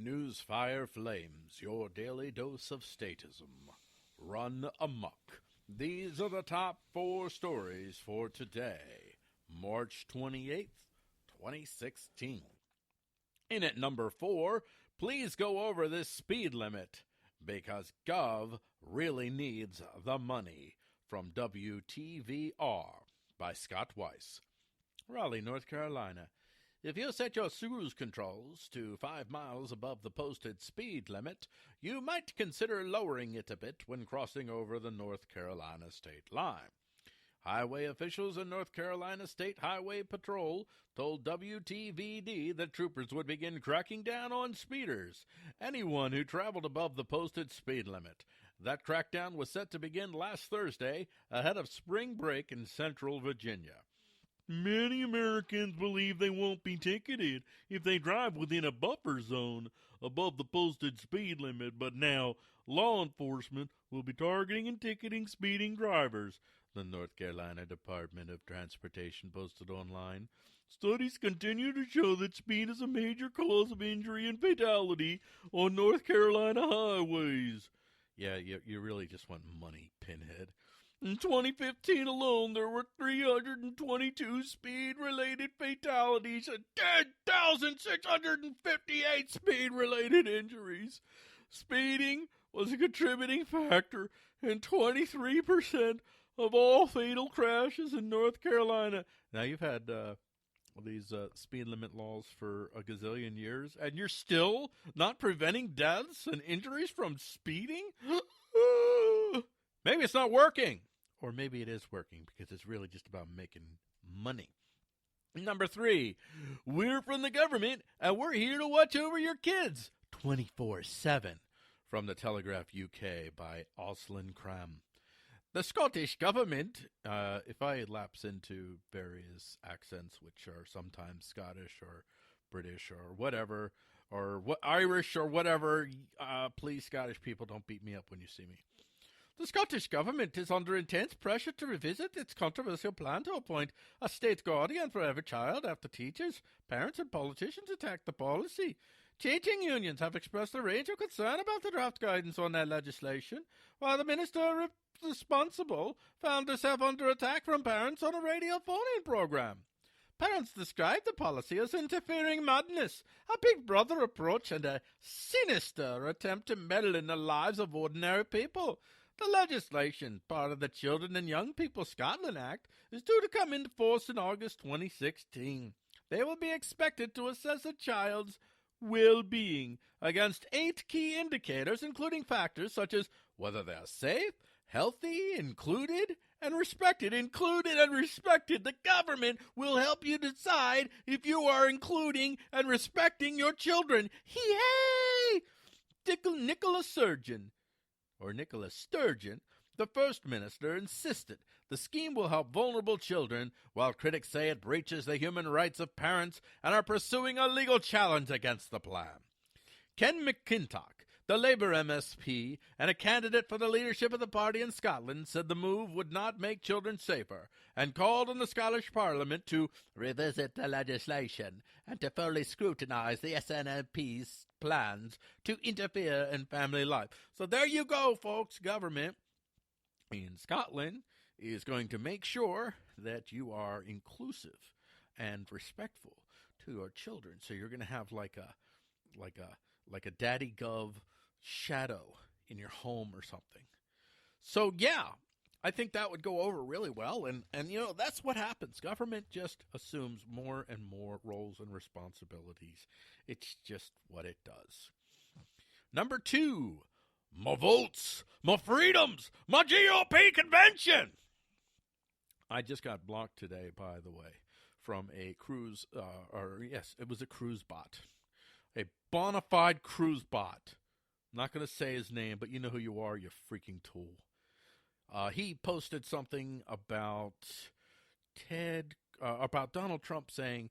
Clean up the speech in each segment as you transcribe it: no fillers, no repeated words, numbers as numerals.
Newsfire flames, your daily dose of statism. Run amuck. These are the top 4 stories for today, March 28th, 2016. In at number 4, please go over this speed limit, because Gov really needs the money, from WTVR by Scott Weiss. Raleigh, North Carolina. If you set your cruise controls to 5 miles above the posted speed limit, you might consider lowering it a bit when crossing over the North Carolina state line. Highway officials in North Carolina State Highway Patrol told WTVD that troopers would begin cracking down on speeders, anyone who traveled above the posted speed limit. That crackdown was set to begin last Thursday, ahead of spring break in central Virginia. Many Americans believe they won't be ticketed if they drive within a buffer zone above the posted speed limit, but now law enforcement will be targeting and ticketing speeding drivers, the North Carolina Department of Transportation posted online. Studies continue to show that speed is a major cause of injury and fatality on North Carolina highways. Yeah, you really just want money, pinhead. In 2015 alone, there were 322 speed-related fatalities and 10,658 speed-related injuries. Speeding was a contributing factor in 23% of all fatal crashes in North Carolina. Now, you've had these speed limit laws for a gazillion years, and you're still not preventing deaths and injuries from speeding? Maybe it's not working. Or maybe it is working because it's really just about making money. Number 3, we're from the government and we're here to watch over your kids 24/7. From the Telegraph UK by Oslin Cram. The Scottish government, if I lapse into various accents which are sometimes Scottish or British or whatever, or Irish or whatever, please Scottish people don't beat me up when you see me. The Scottish government is under intense pressure to revisit its controversial plan to appoint a state guardian for every child after teachers, parents, and politicians attacked the policy. Teaching unions have expressed a range of concern about the draft guidance on their legislation, while the minister responsible found herself under attack from parents on a radio phone-in program. Parents described the policy as interfering madness, a Big Brother approach, and a sinister attempt to meddle in the lives of ordinary people. The legislation, part of the Children and Young People Scotland Act, is due to come into force in August 2016. They will be expected to assess a child's well-being against 8 key indicators, including factors such as whether they are safe, healthy, included, and respected. Included and respected. The government will help you decide if you are including and respecting your children. Hey! Nicola Sturgeon, the First Minister, insisted the scheme will help vulnerable children, while critics say it breaches the human rights of parents and are pursuing a legal challenge against the plan. Ken McClintock, the Labour MSP and a candidate for the leadership of the party in Scotland, said the move would not make children safer and called on the Scottish Parliament to revisit the legislation and to fully scrutinise the SNP's plans to interfere in family life. So there you go, folks. Government in Scotland is going to make sure that you are inclusive and respectful to your children. So you're going to have like a Daddy Gov shadow in your home or something. So yeah, I think that would go over really well. And you know, that's what happens. Government just assumes more and more roles and responsibilities. It's just what it does. Number 2, my votes, my freedoms, my GOP convention. I just got blocked today, by the way, from a cruise, it was a cruise bot. A bona fide cruise bot. I'm not going to say his name, but you know who you are, you freaking tool. He posted something about about Donald Trump saying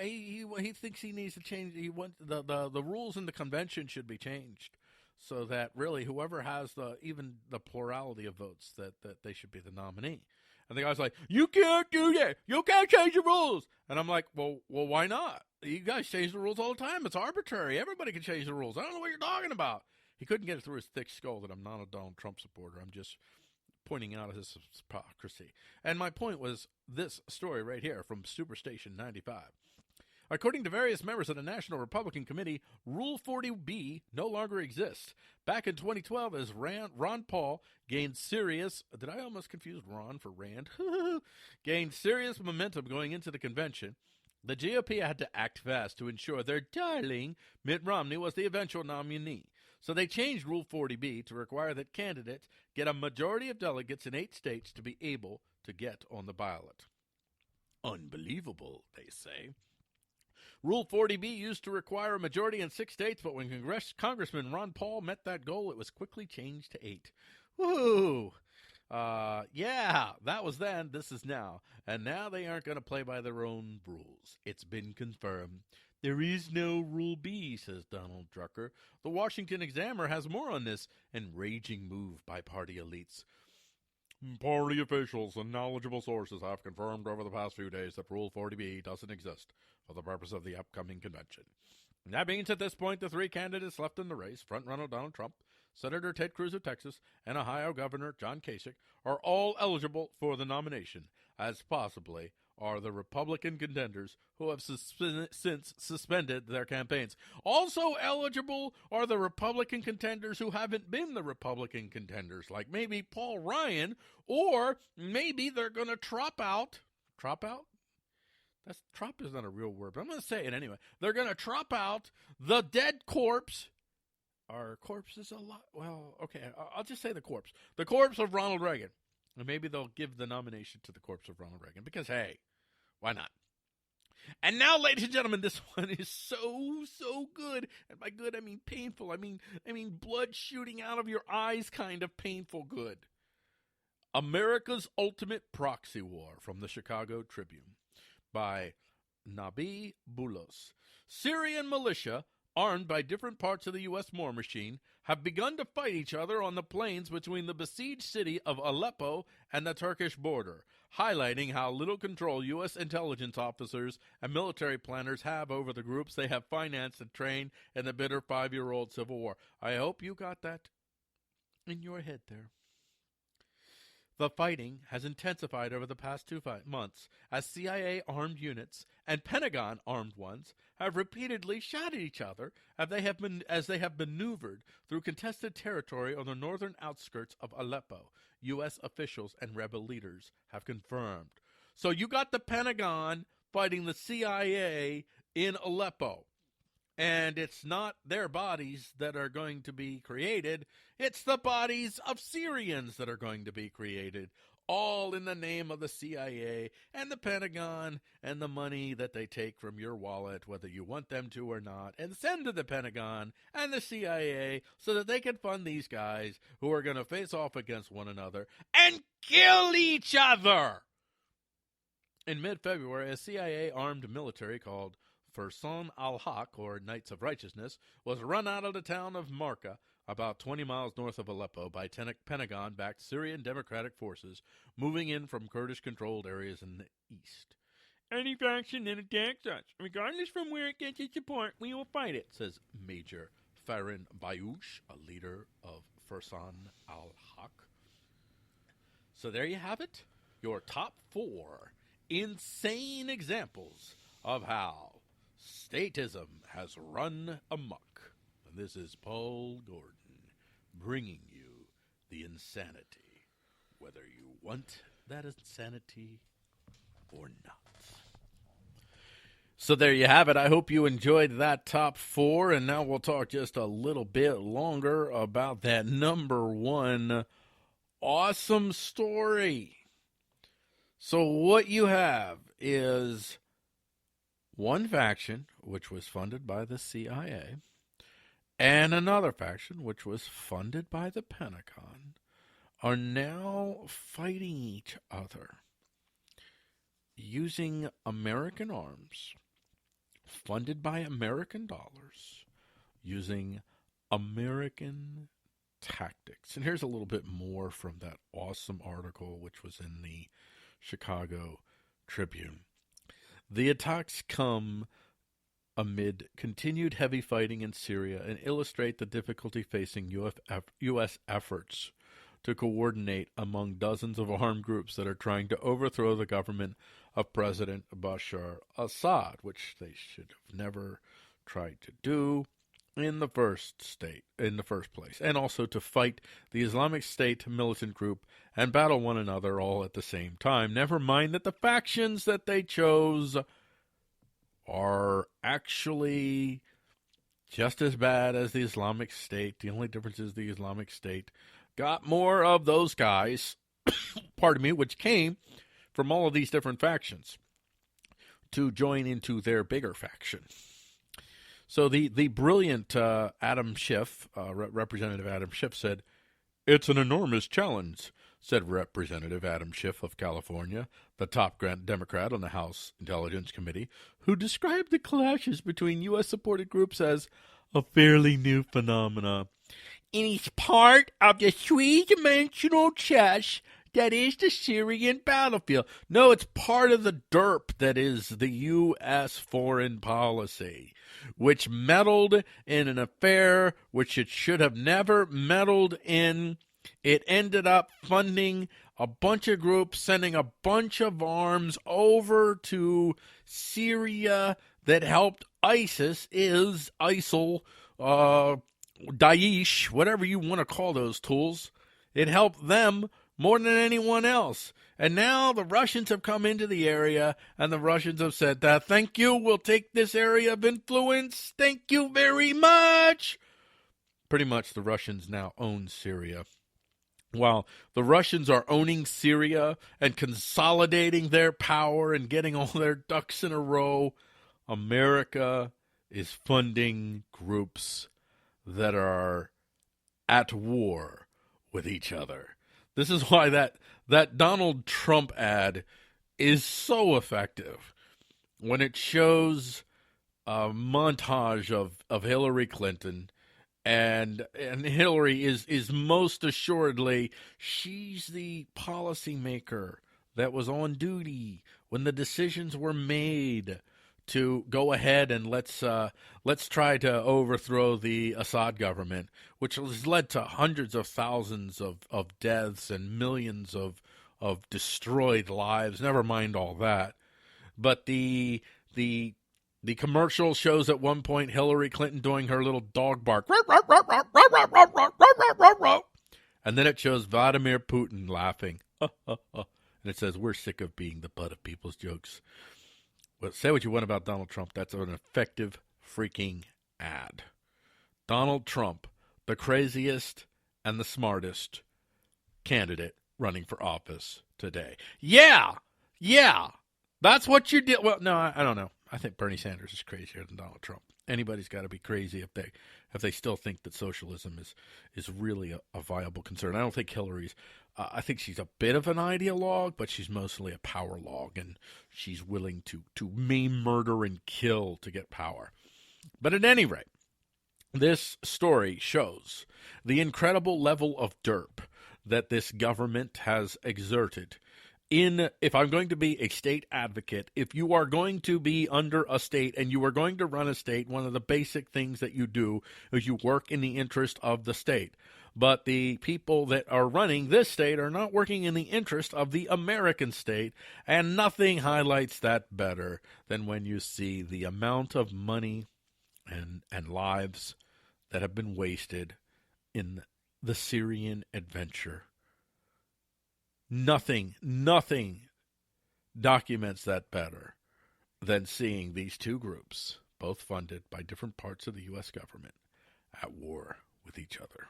he thinks he needs to change. He wants the rules in the convention should be changed so that really whoever has even the plurality of votes that they should be the nominee. And the guy's like, you can't do that. You can't change the rules. And I'm like, well, why not? You guys change the rules all the time. It's arbitrary. Everybody can change the rules. I don't know what you're talking about. He couldn't get it through his thick skull that I'm not a Donald Trump supporter. I'm just pointing out his hypocrisy. And my point was this story right here from Superstation 95. According to various members of the National Republican Committee, Rule 40B no longer exists. Back in 2012, as Ron Paul gained serious... Did I almost confuse Ron for Rand? Gained serious momentum going into the convention, the GOP had to act fast to ensure their darling Mitt Romney was the eventual nominee. So they changed Rule 40B to require that candidates get a majority of delegates in 8 states to be able to get on the ballot. Unbelievable, they say. Rule 40B used to require a majority in 6 states, but when Congressman Ron Paul met that goal, it was quickly changed to 8. Woo! Yeah, that was then, this is now. And now they aren't going to play by their own rules. It's been confirmed. There is no Rule B, says Donald Drucker. The Washington Examiner has more on this enraging move by party elites. Party officials and knowledgeable sources have confirmed over the past few days that Rule 40B doesn't exist for the purpose of the upcoming convention. That means at this point the 3 candidates left in the race, front-runner Donald Trump, Senator Ted Cruz of Texas, and Ohio Governor John Kasich, are all eligible for the nomination, as possibly are the Republican contenders who have since suspended their campaigns. Also eligible are the Republican contenders who haven't been the Republican contenders, like maybe Paul Ryan, or maybe they're going to drop out. Drop out? Trop is not a real word, but I'm going to say it anyway. They're going to drop out the dead corpse. Our corpse is a lot. Well, okay, I'll just say the corpse. The corpse of Ronald Reagan. And maybe they'll give the nomination to the corpse of Ronald Reagan because, hey, why not? And now, ladies and gentlemen, this one is so good. And by good, I mean painful. I mean blood shooting out of your eyes kind of painful good. America's Ultimate Proxy War from the Chicago Tribune by Nabi Boulos. Syrian militia, armed by different parts of the U.S. war machine, have begun to fight each other on the plains between the besieged city of Aleppo and the Turkish border, highlighting how little control U.S. intelligence officers and military planners have over the groups they have financed and trained in the bitter 5-year-old civil war. I hope you got that in your head there. The fighting has intensified over the past 2 months as CIA armed units and Pentagon armed ones have repeatedly shot at each other as they have maneuvered through contested territory on the northern outskirts of Aleppo, U.S. officials and rebel leaders have confirmed. So you got the Pentagon fighting the CIA in Aleppo. And it's not their bodies that are going to be created. It's the bodies of Syrians that are going to be created, all in the name of the CIA and the Pentagon and the money that they take from your wallet, whether you want them to or not, and send to the Pentagon and the CIA so that they can fund these guys who are going to face off against one another and kill each other. In mid-February, a CIA-armed military called Fursan al-Haq, or Knights of Righteousness, was run out of the town of Marka, about 20 miles north of Aleppo, by Pentagon-backed Syrian Democratic forces moving in from Kurdish-controlled areas in the east. Any faction that attacks us, regardless from where it gets its support, we will fight it, says Major Farin Bayoush, a leader of Fursan al-Haq. So there you have it, your top 4 insane examples of how statism has run amok. And this is Paul Gordon bringing you the insanity, whether you want that insanity or not. So there you have it. I hope you enjoyed that top 4, and now we'll talk just a little bit longer about that number 1 awesome story. So what you have is one faction, which was funded by the CIA, and another faction, which was funded by the Pentagon, are now fighting each other using American arms, funded by American dollars, using American tactics. And here's a little bit more from that awesome article, which was in the Chicago Tribune. The attacks come amid continued heavy fighting in Syria and illustrate the difficulty facing U.S. efforts to coordinate among dozens of armed groups that are trying to overthrow the government of President Bashar Assad, which they should have never tried to do in the first place, and also to fight the Islamic State militant group and battle one another all at the same time. Never mind that the factions that they chose are actually just as bad as the Islamic State. The only difference is the Islamic State got more of those guys, pardon me, which came from all of these different factions to join into their bigger faction. So the brilliant Adam Schiff, Representative Adam Schiff, said, "It's an enormous challenge," said Representative Adam Schiff of California, the top Democrat on the House Intelligence Committee, who described the clashes between U.S.-supported groups as a fairly new phenomenon. "It is part of the three-dimensional chess that is the Syrian battlefield." No, it's part of the derp that is the U.S. foreign policy, which meddled in an affair which it should have never meddled in. It ended up funding a bunch of groups, sending a bunch of arms over to Syria that helped ISIL, Daesh, whatever you want to call those tools. It helped them more than anyone else. And now the Russians have come into the area, and the Russians have said that, "Thank you, we'll take this area of influence. Thank you very much." Pretty much the Russians now own Syria. While the Russians are owning Syria and consolidating their power and getting all their ducks in a row, America is funding groups that are at war with each other. This is why that Donald Trump ad is so effective when it shows a montage of Hillary Clinton. And Hillary is most assuredly, she's the policymaker that was on duty when the decisions were made to go ahead and let's try to overthrow the Assad government, which has led to hundreds of thousands of deaths and millions of destroyed lives. Never mind all that. But the commercial shows at one point Hillary Clinton doing her little dog bark. And then it shows Vladimir Putin laughing. And it says, "We're sick of being the butt of people's jokes." Well, say what you want about Donald Trump. That's an effective freaking ad. Donald Trump, the craziest and the smartest candidate running for office today. Yeah. That's what you did. Well, no, I don't know. I think Bernie Sanders is crazier than Donald Trump. Anybody's got to be crazy if they still think that socialism is really a viable concern. I don't think Hillary's. I think she's a bit of an ideologue, but she's mostly a power log, and she's willing to maim, murder, and kill to get power. But at any rate, this story shows the incredible level of derp that this government has exerted. If I'm going to be a state advocate, if you are going to be under a state and you are going to run a state, one of the basic things that you do is you work in the interest of the state. But the people that are running this state are not working in the interest of the American state, and nothing highlights that better than when you see the amount of money and lives that have been wasted in the Syrian adventure. Nothing documents that better than seeing these two groups, both funded by different parts of the U.S. government, at war with each other.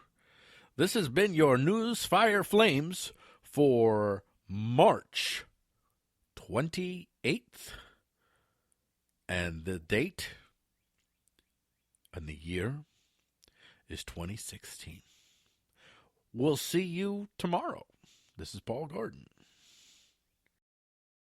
This has been your Newsfire Flames for March 28th. And the date and the year is 2016. We'll see you tomorrow. This is Paul Gordon.